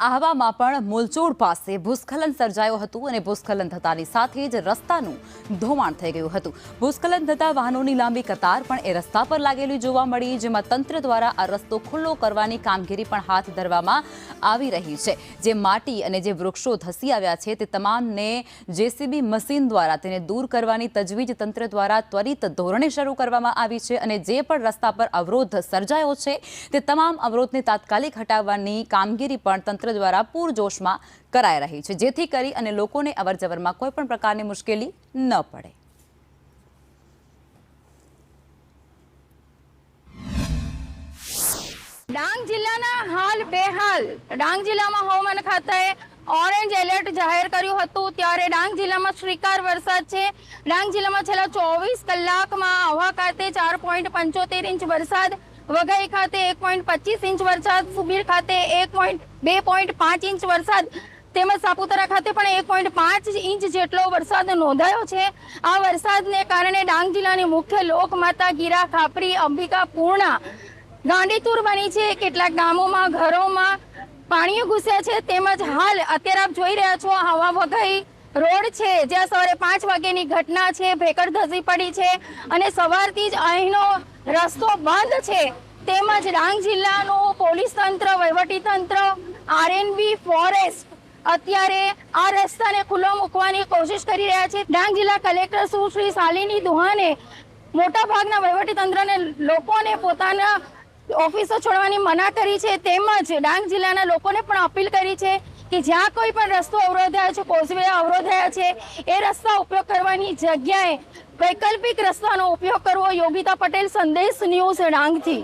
આહવામાં પણ મૂલચોડ પાસે ભૂસ્ખલન સર્જાયું હતું અને ભૂસ્ખલન થતાની સાથે જ રસ્તાનું ધોવાણ થઈ ગયું હતું। ભૂસ્ખલન થતા વાહનોની લાંબી કતાર પણ એ રસ્તા પર લાગેલી જોવા મળી, જેમાં તંત્ર દ્વારા આ રસ્તો ખુલ્લો કરવાની કામગીરી પણ હાથ ધરવામાં આવી રહી છે। જે માટી અને જે વૃક્ષો ધસી આવ્યા છે તે તમામને જેસીબી મશીન દ્વારા તેને દૂર કરવાની તજવીજ તંત્ર દ્વારા ત્વરિત ધોરણે શરૂ કરવામાં આવી છે અને જે પણ રસ્તા પર અવરોધ સર્જાયો છે તે તમામ અવરોધને તાત્કાલિક હટાવવાની કામગીરી પણ તંત્ર દ્વારા પૂરજોશમાં કરાઈ રહી છે, જેથી કરી અને લોકોને અવરજવરમાં કોઈ પણ પ્રકારની મુશ્કેલી ન પડે। ડાંગ જિલ્લાના હાલ બેહાલ। ડાંગ જિલ્લામાં હવામાન ખાતાએ ઓરેન્જ એલર્ટ જાહેર કર્યું હતું, ત્યારે ડાંગ જિલ્લામાં શ્રીકાર વરસાદ છે। ડાંગ જિલ્લામાં છેલ્લા 24 કલાકમાં આહવા ખાતે 4.75 ઇંચ વરસાદ, વઘઈ ખાતે 1.25 ઇંચ વરસાદ, સુબીર ખાતે 2.5 ઇંચ વરસાદ તેમજ સાપુતારા ખાતે પણ 1.5 ઇંચ જેટલો વરસાદ નોંધાયો છે। આ વરસાદને કારણે ડાંગ જિલ્લાની મુખ્ય લોકમાતા ગીરા, ખાપરી, અંબિકા, પૂર્ણા ગાંડીતુર બની છે। કેટલાક ગામોમાં ઘરોમાં પાણીઓ ઘૂસ્યા છે। તેમજ હાલ અત્યારે આપ જોઈ રહ્યા છો હવા વઘઈ રોડ છે, જ્યાં સવારે 5 વાગ્યાની ઘટના છે, ભેકડ ધસી પડી છે અને સવારથી જ અહીંનો રસ્તો બંધ છે। તેમજ ડાંગ જિલ્લાનું પોલીસ તંત્ર, વહીવટી તંત્ર, આરએનબી, ફોરેસ્ટ અત્યારે આ રસ્તાને ખુલ્લો મૂકવાની કોશિશ કરી રહ્યા છે। ડાંગ જિલ્લા કલેક્ટર સુશ્રી શાલિની દુહાને મોટાભાગના વહીવટી તંત્રને લોકોને પોતાના ઓફિસો છોડવાની મના કરી છે, તેમજ ડાંગ જિલ્લાના લોકોને પણ અપીલ કરી છે કે જ્યાં કોઈ પણ રસ્તો અવરોધાયો છે, કોઝવે અવરોધાયા છે, એ રસ્તા ઉપયોગ કરવાની જગ્યાએ વૈકલ્પિક રસ્તાનો ઉપયોગ કરવો। યોગિતા પટેલ, સંદેશ ન્યૂઝ, ડાંગથી।